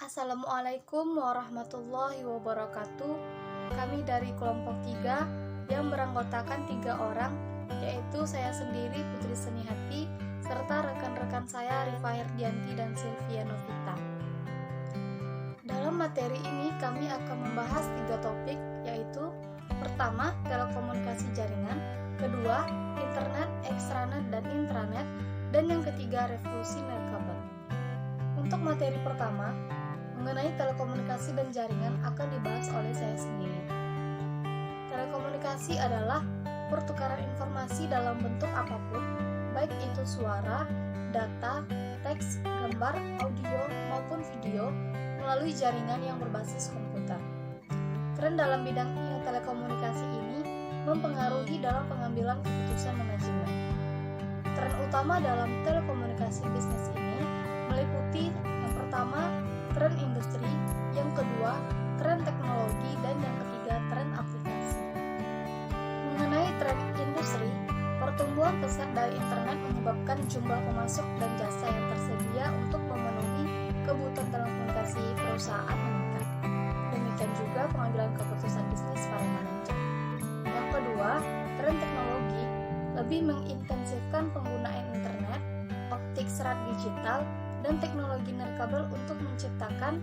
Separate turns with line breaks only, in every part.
Assalamualaikum warahmatullahi wabarakatuh. Kami dari kelompok 3 yang beranggotakan 3 orang, yaitu saya sendiri Putri Senihati serta rekan-rekan saya Rifa Herdianti dan Sylvia Novita. Dalam materi ini kami akan membahas 3 topik, yaitu pertama, telekomunikasi jaringan, kedua, internet, ekstranet, dan intranet, dan yang ketiga, revolusi nirkabel. Untuk materi pertama, mengenai telekomunikasi dan jaringan akan dibahas oleh saya sendiri. Telekomunikasi adalah pertukaran informasi dalam bentuk apapun, baik itu suara, data, teks, gambar, audio, maupun video, melalui jaringan yang berbasis komputer. Tren dalam bidang telekomunikasi ini mempengaruhi dalam pengambilan keputusan manajemen. Tren utama dalam telekomunikasi bisnis ini meliputi yang pertama, tren industri, yang kedua, tren teknologi, dan yang ketiga, tren aplikasi. Mengenai tren industri, pertumbuhan pesat dari internet menyebabkan jumlah pemasok dan jasa yang tersedia untuk memenuhi kebutuhan telekomunikasi perusahaan meningkat. Demikian juga pengambilan keputusan bisnis para manajer. Yang kedua, tren teknologi lebih mengintensifkan penggunaan internet, optik serat digital, dan teknologi nirkabel untuk menciptakan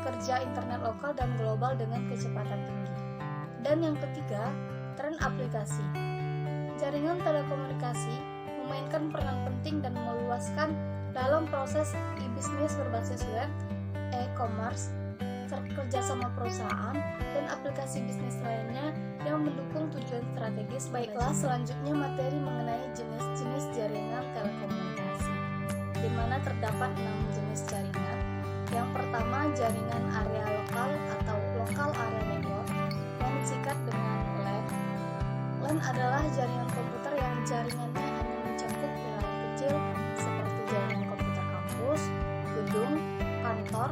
kerja internet lokal dan global dengan kecepatan tinggi. Dan yang ketiga, tren aplikasi. Jaringan telekomunikasi memainkan peran penting dan meluaskan dalam proses e-bisnis berbasis web, e-commerce, kerjasama perusahaan, dan aplikasi bisnis lainnya yang mendukung tujuan strategis. Baiklah, selanjutnya materi mengenai jenis-jenis jaringan telekomunikasi, di mana terdapat 6 jenis jaringan. Yang pertama, jaringan area lokal atau local area network yang disingkat dengan LAN. LAN adalah jaringan komputer yang jaringannya hanya mencakup wilayah kecil seperti jaringan komputer kampus, gedung, kantor,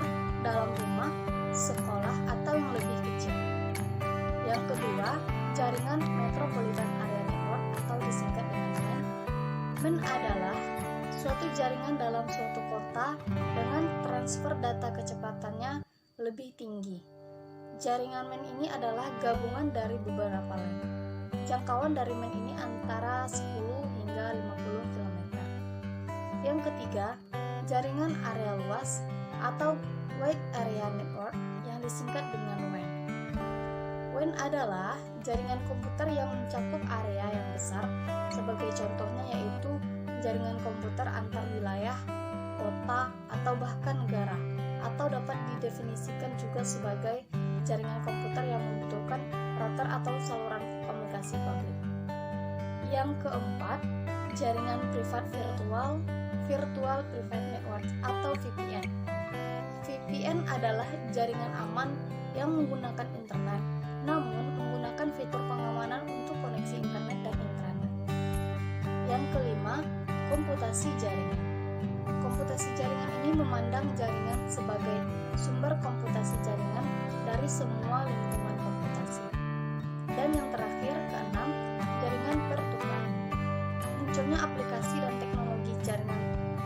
dalam rumah, sekolah, atau yang lebih kecil. Yang kedua, jaringan metropolitan area network atau disingkat dengan MAN. MAN adalah suatu jaringan dalam suatu kota dengan transfer data kecepatannya lebih tinggi. Jaringan MAN ini adalah gabungan dari beberapa LAN. Jangkauan dari MAN ini antara 10 hingga 50 km. Yang ketiga, jaringan area luas atau Wide Area Network yang disingkat dengan WAN. WAN adalah jaringan komputer yang mencakup area yang besar, sebagai contohnya yaitu jaringan komputer antar wilayah, kota, atau bahkan negara, atau dapat didefinisikan juga sebagai jaringan komputer yang membutuhkan router atau saluran komunikasi publik. Yang keempat, jaringan privat virtual, Virtual Private Network atau VPN. VPN adalah jaringan aman yang menggunakan internet, namun menggunakan fitur pengamanan untuk koneksi internet dan intranet. Yang kelima, komputasi jaringan. Komputasi jaringan ini memandang jaringan sebagai sumber komputasi jaringan dari semua lingkungan komputasi. Dan yang terakhir, keenam, jaringan pertukaran. Munculnya aplikasi dan teknologi jaringan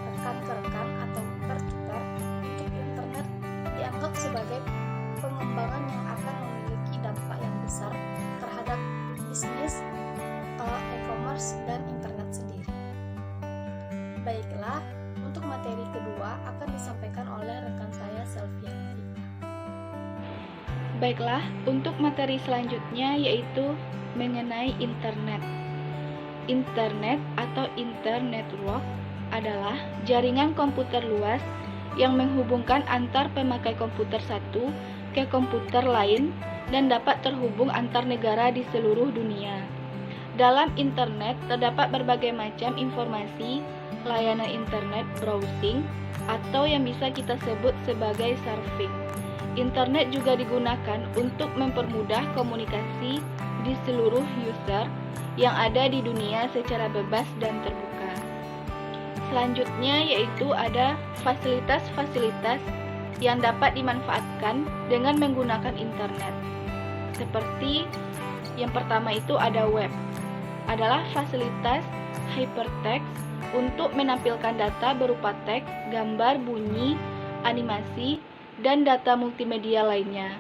rekan ke rekan atau peer-to-peer untuk internet dianggap sebagai pengembangan yang akan memiliki dampak yang besar terhadap bisnis, e-commerce, dan internet sendiri. Baiklah, untuk materi kedua akan disampaikan oleh rekan saya Sylvia Novita.
Baiklah, untuk materi selanjutnya yaitu mengenai internet. Internet atau internetwork adalah jaringan komputer luas yang menghubungkan antar pemakai komputer satu ke komputer lain dan dapat terhubung antar negara di seluruh dunia. Dalam internet terdapat berbagai macam informasi, layanan internet browsing, atau yang bisa kita sebut sebagai surfing. Internet juga digunakan untuk mempermudah komunikasi di seluruh user yang ada di dunia secara bebas dan terbuka. Selanjutnya yaitu ada fasilitas-fasilitas yang dapat dimanfaatkan dengan menggunakan internet. Seperti yang pertama itu ada web. Adalah fasilitas hypertext untuk menampilkan data berupa teks, gambar, bunyi, animasi, dan data multimedia lainnya,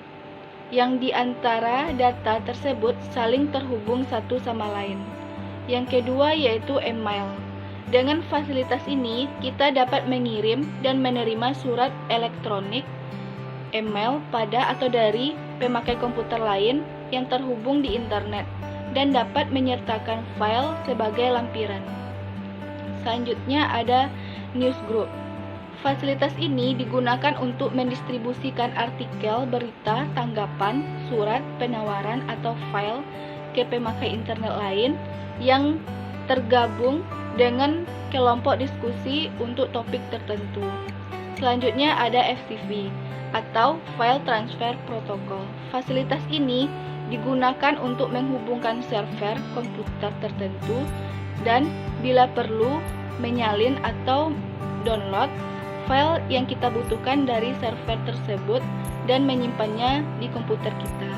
yang di antara data tersebut saling terhubung satu sama lain. Yang kedua yaitu email. Dengan fasilitas ini, kita dapat mengirim dan menerima surat elektronik, email pada atau dari pemakai komputer lain yang terhubung di internet dan dapat menyertakan file sebagai lampiran. Selanjutnya ada newsgroup. Fasilitas ini digunakan untuk mendistribusikan artikel, berita, tanggapan, surat, penawaran, atau file ke pemakai internet lain yang tergabung dengan kelompok diskusi untuk topik tertentu. Selanjutnya ada FTP atau File Transfer Protocol. Fasilitas ini digunakan untuk menghubungkan server komputer tertentu dan bila perlu menyalin atau download file yang kita butuhkan dari server tersebut dan menyimpannya di komputer kita.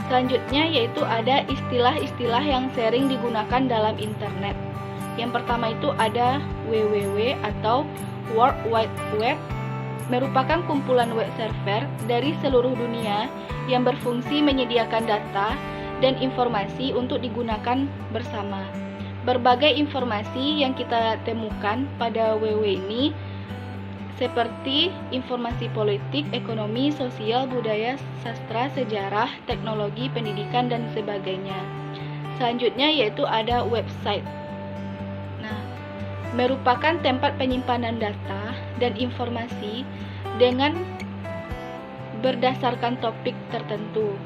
Selanjutnya yaitu ada istilah-istilah yang sering digunakan dalam internet. Yang pertama itu ada WWW atau World Wide Web, merupakan kumpulan web server dari seluruh dunia yang berfungsi menyediakan data dan informasi untuk digunakan bersama. Berbagai informasi yang kita temukan pada WWW ini seperti informasi politik, ekonomi, sosial, budaya, sastra, sejarah, teknologi, pendidikan, dan sebagainya. Selanjutnya yaitu ada website. Merupakan tempat penyimpanan data dan informasi dengan berdasarkan topik tertentu.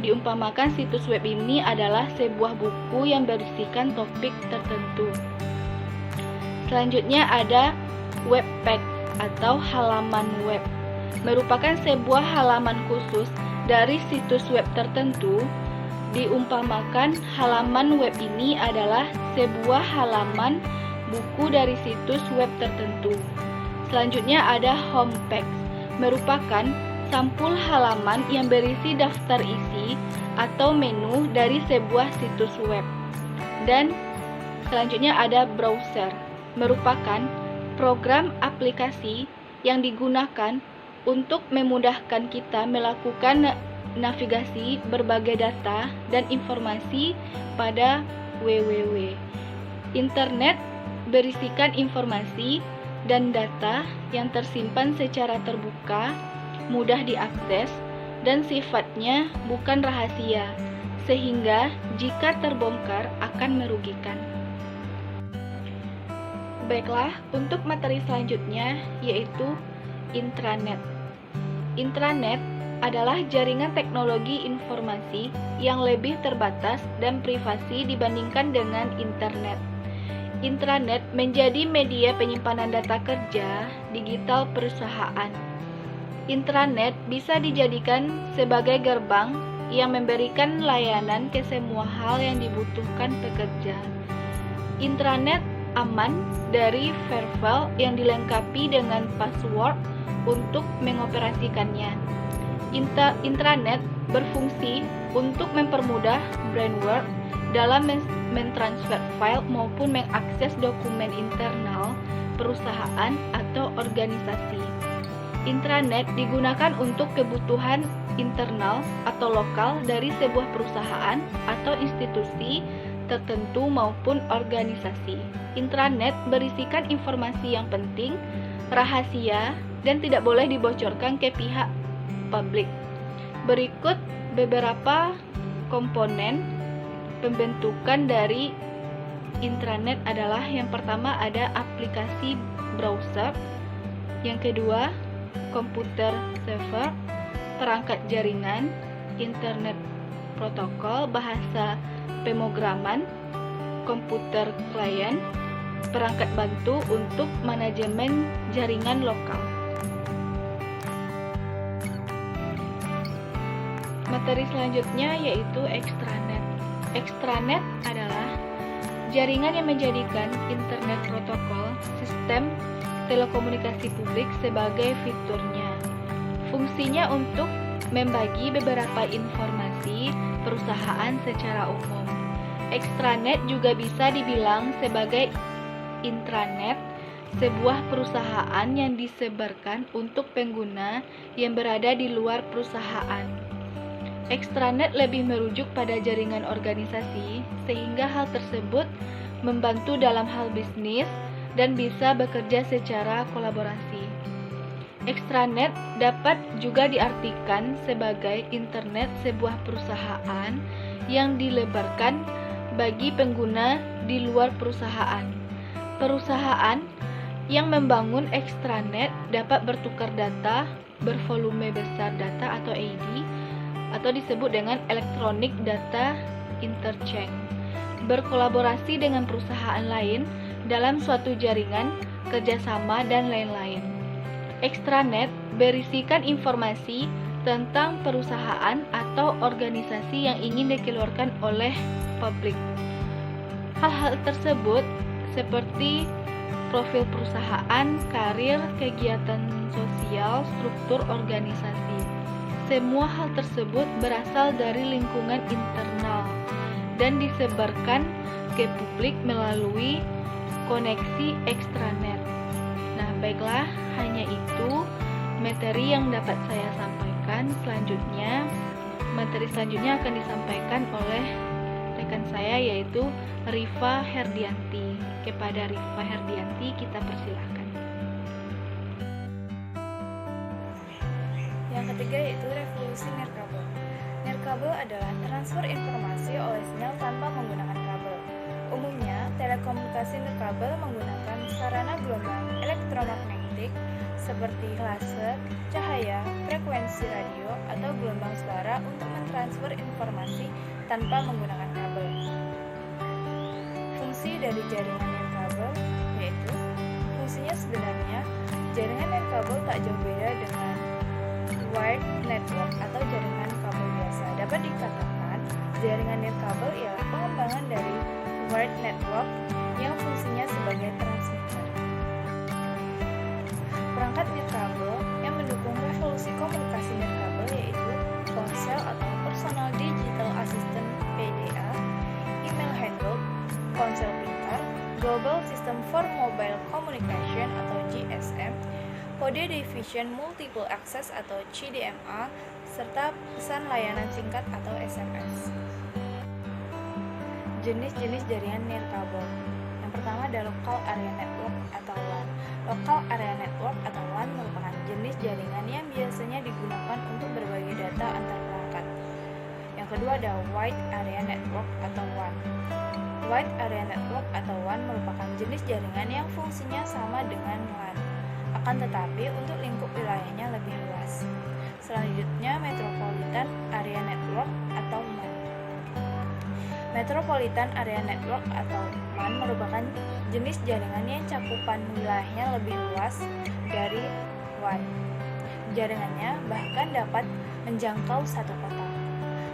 Diumpamakan situs web ini adalah sebuah buku yang berisikan topik tertentu. Selanjutnya ada web page atau halaman web. Merupakan sebuah halaman khusus dari situs web tertentu. Diumpamakan halaman web ini adalah sebuah halaman buku dari situs web tertentu. Selanjutnya ada homepage, merupakan sampul halaman yang berisi daftar isi atau menu dari sebuah situs web. Dan selanjutnya ada browser, merupakan program aplikasi yang digunakan untuk memudahkan kita melakukan navigasi berbagai data dan informasi pada www. Internet berisikan informasi dan data yang tersimpan secara terbuka, mudah diakses, dan sifatnya bukan rahasia, sehingga jika terbongkar akan merugikan. Baiklah, untuk materi selanjutnya yaitu intranet. Intranet adalah jaringan teknologi informasi yang lebih terbatas dan privasi dibandingkan dengan internet. Intranet menjadi media penyimpanan data kerja digital perusahaan. Intranet bisa dijadikan sebagai gerbang yang memberikan layanan ke semua hal yang dibutuhkan pekerja. Intranet aman dari firewall yang dilengkapi dengan password untuk mengoperasikannya. Intranet berfungsi untuk mempermudah brainware dalam mentransfer file maupun mengakses dokumen internal perusahaan atau organisasi. Intranet digunakan untuk kebutuhan internal atau lokal dari sebuah perusahaan atau institusi tertentu maupun organisasi. Intranet berisikan informasi yang penting, rahasia, dan tidak boleh dibocorkan ke pihak publik. Berikut beberapa komponen pembentukan dari intranet adalah yang pertama ada aplikasi browser, yang kedua komputer server, perangkat jaringan, internet protokol, bahasa pemrograman, komputer klien, perangkat bantu untuk manajemen jaringan lokal. Materi selanjutnya yaitu extranet. Extranet adalah jaringan yang menjadikan internet protokol sistem telekomunikasi publik sebagai fiturnya. Fungsinya untuk membagi beberapa informasi perusahaan secara umum. Extranet juga bisa dibilang sebagai intranet sebuah perusahaan yang disebarkan untuk pengguna yang berada di luar perusahaan. Extranet lebih merujuk pada jaringan organisasi, sehingga hal tersebut membantu dalam hal bisnis dan bisa bekerja secara kolaborasi. Extranet dapat juga diartikan sebagai internet sebuah perusahaan yang dilebarkan bagi pengguna di luar perusahaan. Perusahaan yang membangun extranet dapat bertukar data bervolume besar data atau EID, atau disebut dengan Electronic Data Interchange, berkolaborasi dengan perusahaan lain dalam suatu jaringan, kerjasama, dan lain-lain. Extranet berisikan informasi tentang perusahaan atau organisasi yang ingin dikeluarkan oleh publik. Hal-hal tersebut seperti profil perusahaan, karir, kegiatan sosial, struktur organisasi. Semua hal tersebut berasal dari lingkungan internal dan disebarkan ke publik melalui koneksi extranet. Nah, baiklah, hanya itu materi yang dapat saya sampaikan. Materi selanjutnya akan disampaikan oleh rekan saya, yaitu Rifa Herdianti. Kepada Rifa Herdianti kita persilahkan.
Yang ketiga yaitu revolusi nirkabel. Nirkabel adalah transfer informasi oleh sinyal tanpa menggunakan kabel. Umumnya, telekomunikasi nirkabel menggunakan sarana gelombang elektromagnetik seperti laser, cahaya, frekuensi radio, atau gelombang suara untuk mentransfer informasi tanpa menggunakan kabel. Fungsi dari jaringan nirkabel yaitu fungsinya sebenarnya jaringan nirkabel tak jauh beda dengan wired network atau jaringan kabel biasa. Dapat dikatakan jaringan nirkabel ialah pengembangan dari wired network yang fungsinya sebagai transmitter. Perangkat nirkabel yang mendukung revolusi komunikasi nirkabel yaitu ponsel atau Personal Digital Assistant PDA, email handle, ponsel pintar, Global System for Mobile Communication atau GSM, kode division multiple access atau CDMA, serta pesan layanan singkat atau SMS. Jenis-jenis jaringan nirkabel. Yang pertama ada Local Area Network atau LAN. Local Area Network atau LAN merupakan jenis jaringan yang biasanya digunakan untuk berbagi data antar perangkat. Yang kedua ada Wide Area Network atau WAN. Wide Area Network atau WAN merupakan jenis jaringan yang fungsinya sama dengan LAN, akan tetapi untuk lingkup wilayahnya lebih luas. Selanjutnya Metropolitan Area Network atau MAN. Metropolitan Area Network atau MAN merupakan jenis jaringan yang cakupan wilayahnya lebih luas dari WAN. Jaringannya bahkan dapat menjangkau satu kota.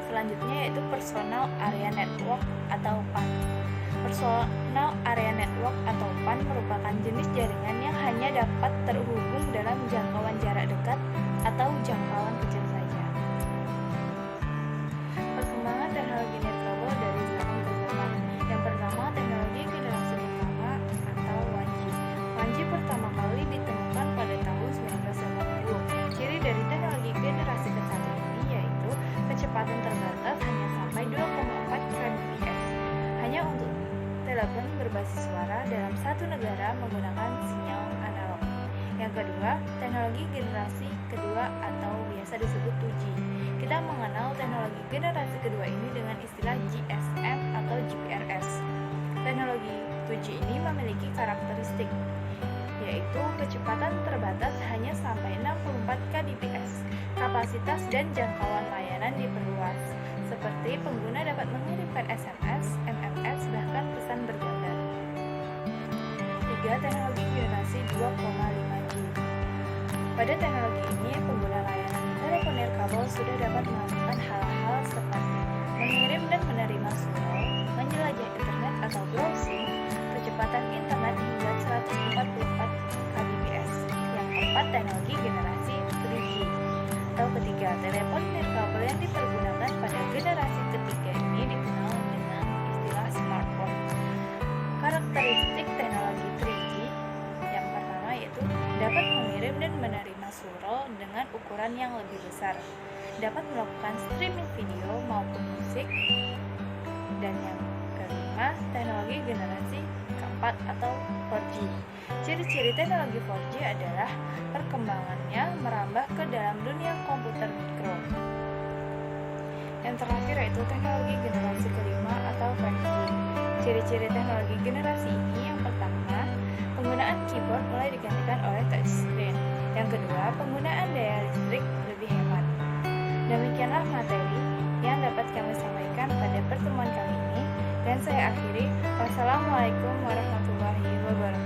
Selanjutnya yaitu Personal Area Network atau PAN. Personal Area Network atau PAN merupakan jenis jaringan yang hanya dapat terhubung dalam jangkauan jarak dekat atau jangkauan kecil saja. Perkembangan teknologi nirkabel dari zaman ke zaman. Yang pertama, teknologi generasi pertama atau 1G. 1G pertama kali ditemukan pada tahun 1980. Ciri dari teknologi generasi ke-1 ini yaitu kecepatan terbatas hanya sampai 2,4 kbps. Hanya untuk telepon berbasis suara dalam satu negara menggunakan sinyal analog. Yang kedua, teknologi generasi kedua atau biasa disebut 2G. Kita mengenal teknologi generasi kedua ini dengan istilah GSM atau GPRS. Teknologi 2G ini memiliki karakteristik yaitu kecepatan terbatas hanya sampai 64 kbps. Kapasitas dan jangkauan layanan diperluas, seperti pengguna dapat mengirimkan SMS, MMS, bahkan pesan bergambar. 3. Teknologi generasi 2,5G. Pada teknologi ini, pengguna layanan telepon nirkabel sudah dapat melakukan hal-hal seperti mengirim dan menerima sinyal, menjelajah internet atau browsing, kecepatan internet hingga 144 kbps. Yang keempat, teknologi generasi 3G. Atau ketiga, telepon nirkabel yang dipergunakan pada generasi ketiga ini dikenal dengan istilah smartphone. Karakteristik teknologi 3G. Yang mengirim dan menerima surroll dengan ukuran yang lebih besar, dapat melakukan streaming video maupun musik, dan yang kelima, teknologi generasi keempat atau 4G. Ciri-ciri teknologi 4G adalah perkembangannya merambah ke dalam dunia komputer mikro. Yang terakhir yaitu teknologi generasi kelima atau 5G. Ciri-ciri teknologi generasi ini yang pertama, penggunaan keyboard mulai digantikan oleh touchscreen. Yang kedua, penggunaan daya listrik lebih hemat. Demikianlah materi yang dapat kami sampaikan pada pertemuan kali ini, dan saya akhiri. Wassalamualaikum warahmatullahi wabarakatuh.